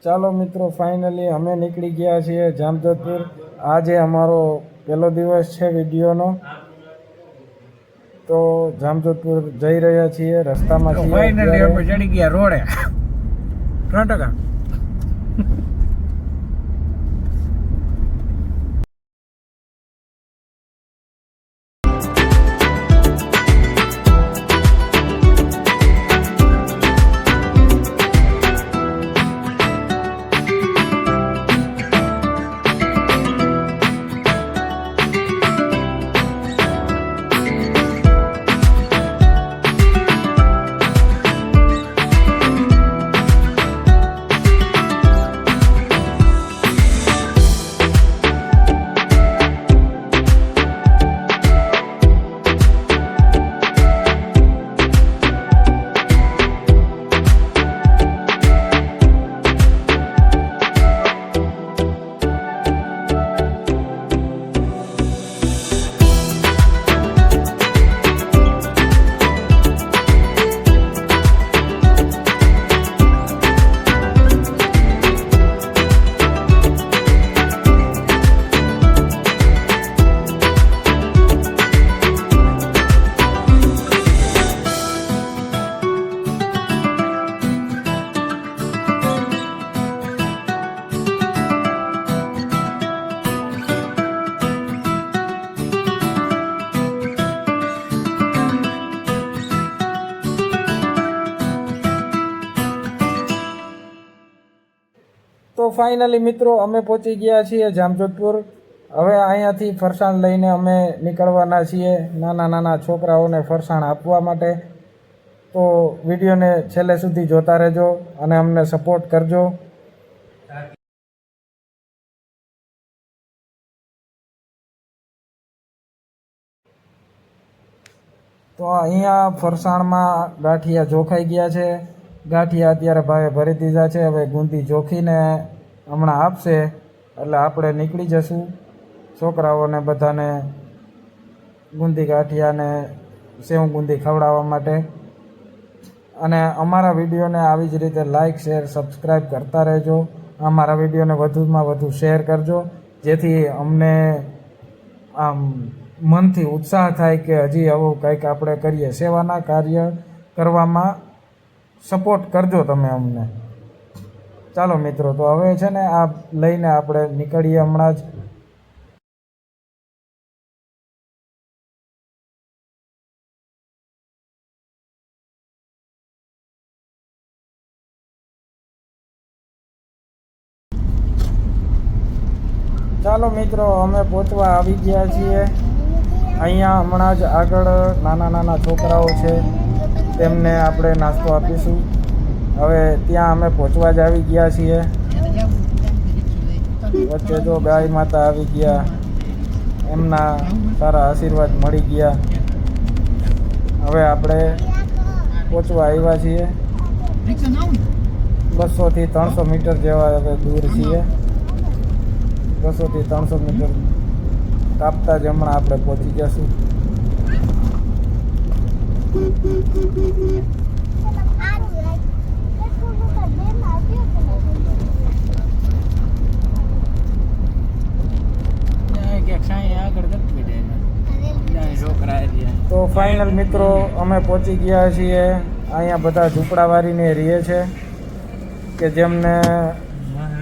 ચાલો મિત્રો, ફાઇનલી અમે નીકળી ગયા છીએ જામજોધપુર. આજે અમારો પહેલો દિવસ છે વિડીયોનો. તો જામજોધપુર જઈ રહ્યા છીએ, રસ્તામાં છીએ. ફાઇનલી અમે ચડી ગયા રોડે 3%. તો ફાઇનલી મિત્રો, અમે પહોંચી ગયા છીએ જામજોધપુર. હવે અહીંયાથી ફરસાણ લઈને અમે નીકળવાના છીએ નાના નાના છોકરાઓને ફરસાણ આપવા માટે. તો વિડીયોને છેલ્લે સુધી જોતા રહેજો અને અમને સપોર્ટ કરજો. તો અહીંયા ફરસાણમાં ગાંઠિયા જોખાઈ ગયા છે. ગાંઠિયા અત્યારે ભાવે ભરી દીધા છે. હવે ગુંદી જોખીને હમણાં આપશે એટલે આપણે નીકળી જશું છોકરાઓને બધાને ગુંદી ગાંઠિયાને સેવ ગુંદી ખવડાવવા માટે. અને અમારા વિડીયોને આવી જ રીતે લાઇક, શેર, સબસ્ક્રાઈબ કરતા રહેજો. અમારા વિડીયોને વધુમાં વધુ શેર કરજો, જેથી અમને આમ મનથી ઉત્સાહ થાય કે હજી આવું કંઈક આપણે કરીએ. સેવાના કાર્ય કરવામાં સપોર્ટ કરજો તમે અમને. ચાલો મિત્રો, તો હવે છે ને આ લઈને આપણે નીકળીએ હમણાં જ. ચાલો મિત્રો, અમે પહોંચવા આવી ગયા છીએ. અહીંયા હમણાં જ આગળ નાના નાના છોકરાઓ છે, તેમને આપણે નાસ્તો આપીશું. હવે ત્યાં અમે પહોંચવા જ આવી ગયા છીએ. વચ્ચે જો ગાય માતા આવી ગયા, એમના સારા આશીર્વાદ મળી ગયા. હવે આપણે પહોંચવા આવ્યા છીએ. 200 થી 300 મીટર જેવા હવે દૂર છીએ. 200 થી 300 મીટર કાપતા જ હમણાં આપણે પહોંચી જશું. તો ફાઇનલ મિત્રો, અમે પહોંચી ગયા છીએ. અહીંયા બધા ઝૂંપડાવાળીને રહે છે કે જેમને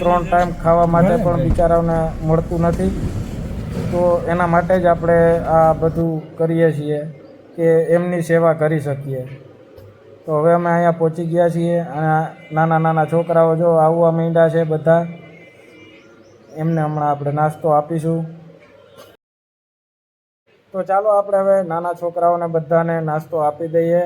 3 ટાઈમ ખાવા માટે પણ બિચારાઓને મળતું નથી. તો એના માટે જ આપણે આ બધું કરીએ છીએ કે એમની સેવા કરી શકીએ. તો હવે અમે અહીંયા પહોંચી ગયા છીએ. નાના નાના છોકરાઓ જો આવવા માંડ્યા છે બધા. એમને હમણાં આપણે નાસ્તો આપીશું. તો ચાલો આપણે હવે નાના છોકરાઓને બધાને નાસ્તો આપી દઈએ.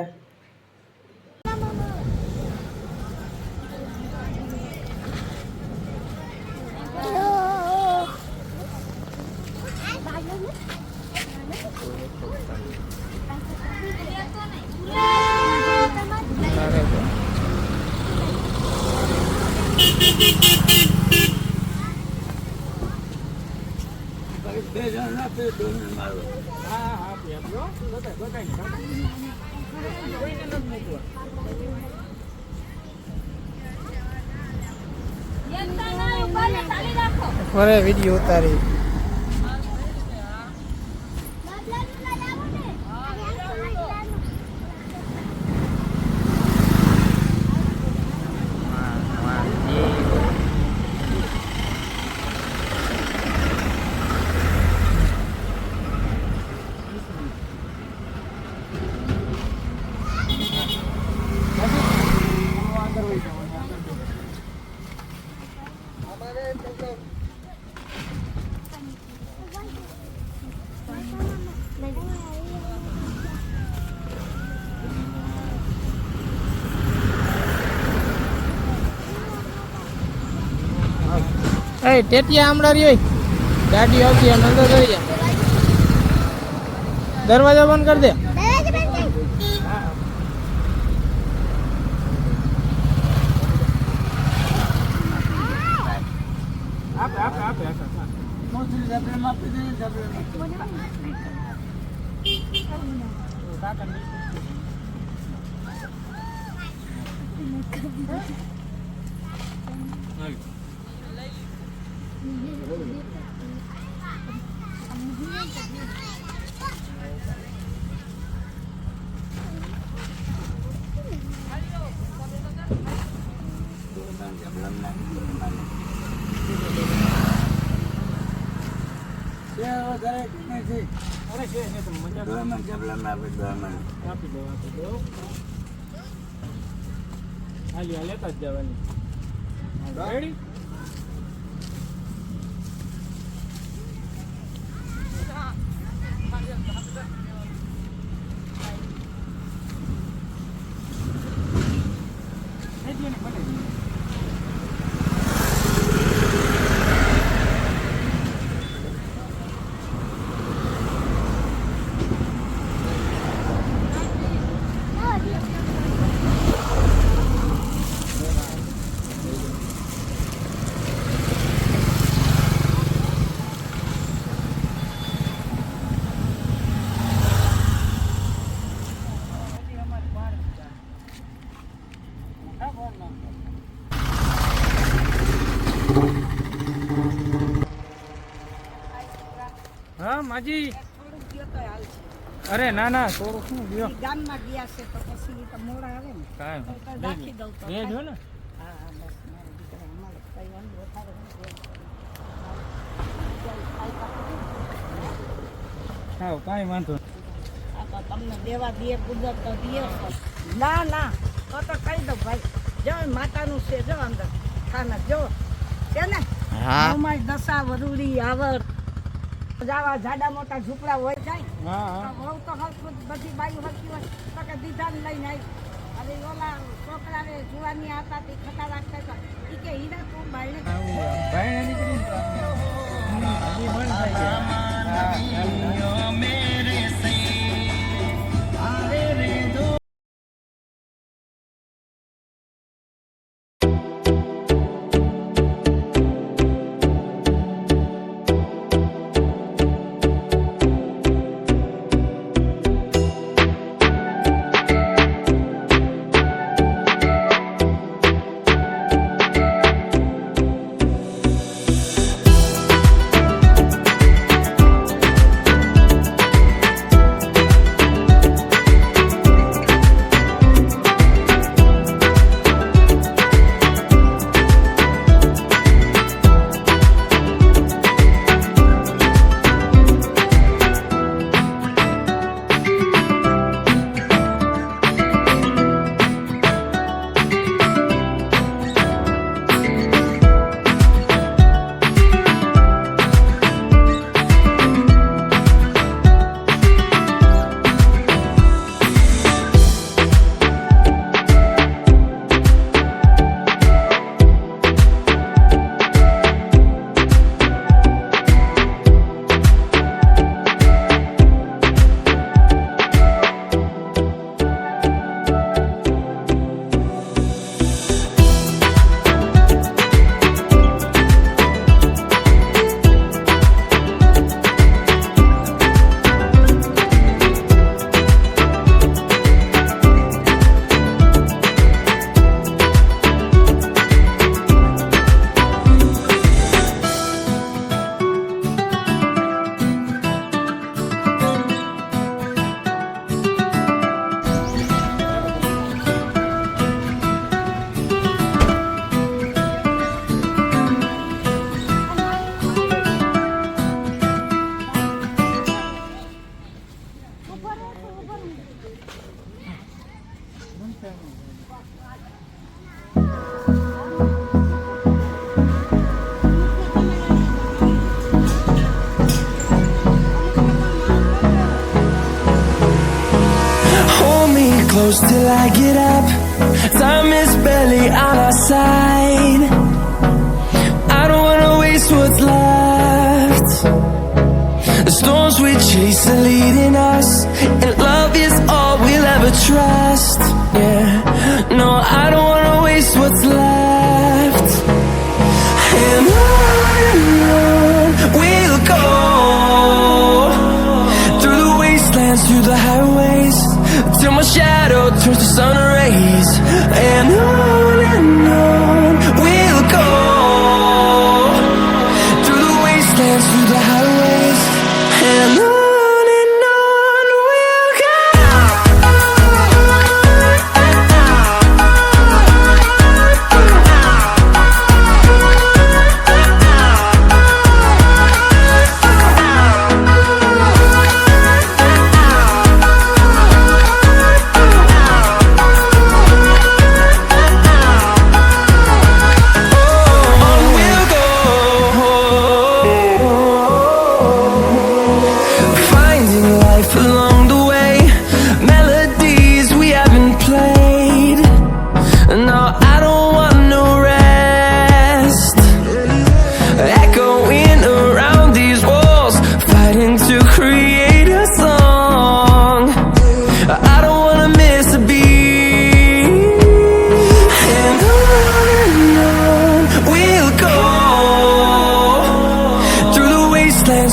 ફરે વિડીયો ઉતારી. એ ટેટિયા હમણાં રહ્યો ગાડી આવતી એમ અંદર રહી જા. દરવાજો બંધ કરી દે. લેતા જ જવાની. રેડી? હા માજી. અરે ના ના થોડું શું ગયો ગામમાં ગયા છે તો પછી તો મોડા આવે ને કાંઈ તો રાખી દઉં તો એ જો ને. હા હા બસ મારા દીકરા અમારે કઈ વાંધો વધારે હા કાંઈ વાંધો આ તો તમને દેવા દે કુદરત તો દે. ના ના તો કહી દઉં ભાઈ જો માતાનું છે જો અંદર ખાના જો છે ને અમારી દશા વરુડી આવર જાવા જાડા મોટા ઝૂંપડા હોય જાય. હા બહુ તો બધી બાયું હરકી હોય તો કે દીધા ને લઈને આવી. હવે ઓલા છોકરાને જુવાની હતા તે ખટા રાખતા હતા એ કે હીરા તું બાયણે ભાઈ નીકળી close till I get up. Time is barely on our side. I don't wanna waste what's left. The storms we chase are leading us, and love is all we'll ever trust. Yeah, no, I don't wanna waste what's left. And on we'll go, through the wastelands, through the highways, till my shadow turns to sun rays. And on we'll go, through the wastelands, through the highways, and on we'll go.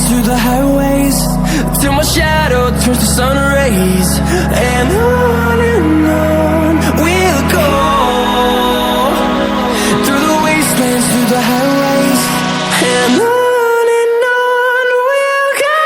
Through the highways, till my shadow turns to sun rays. And on we'll go, through the wastelands, through the highways, and on we'll go.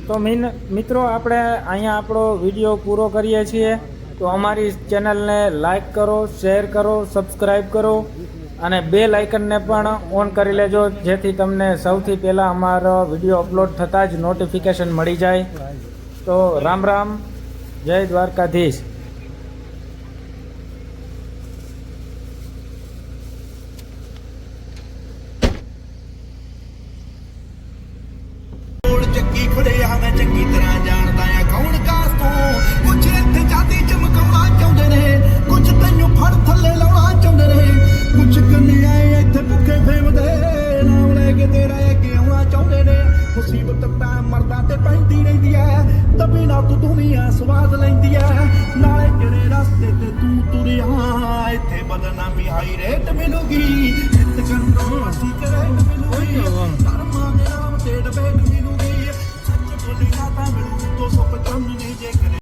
તો મિત્રો આપણે અહીંયા આપણો video પૂરો કરીએ છીએ. તો અમારી ચેનલને લાઈક કરો, શેર કરો, સબસ્ક્રાઈબ કરો અને બેલ આઇકનને પણ ઓન કરી લેજો, જેથી તમને સૌથી પહેલાં અમારો વિડીયો અપલોડ થતાં જ નોટિફિકેશન મળી જાય. તો રામ રામ, જય દ્વારકાધીશ. ਚੱਕੀ ਖੜਿਆ ਮੈਂ ਚੰਗੀ ਤਰ੍ਹਾਂ ਜਾਣਦਾ ਆ ਕੌਣ ਕਾਸ ਤੋਂ. ਕੁਛ ਇੱਥੇ ਜਾਤੀ ਚਮਕਾਉਣਾ ਚਾਹੁੰਦੇ ਨੇ, ਕੁਛ ਤੈਨੂੰ ਫੜ ਥੱਲੇ ਲਾਉਣਾ ਚਾਹੁੰਦੇ ਨੇ, ਕੁਛ ਕੰਨਿਆਏ ਇੱਥੇ ਭੁੱਖੇ ਫੇਮਦੇ ਨਾਮ ਲੈ ਕੇ ਤੇਰਾ ਅੱਗੇ ਆਉਣਾ ਚਾਹੁੰਦੇ ਨੇ. ਮੁਸੀਬਤ ਤਾਂ ਮਰਦਾਂ ਤੇ ਪੈਂਦੀ ਰਹਿੰਦੀ ਐ, ਤਬੀ ਨਾ ਤੂੰ ਦੁਨੀਆ ਸਵਾਦ ਲੈਂਦੀ ਐ. ਨਾਲੇ ਜਿਹੜੇ ਰਸਤੇ ਤੇ ਤੂੰ ਤੁਰਿਆ ਇੱਥੇ ਬਦਨਾਮੀ ਹਾਈ ਰੇਟ ਮਿਲੂਗੀ. ਜਿੱਤ ਕੰਨੋਂ ਅਸੀਂ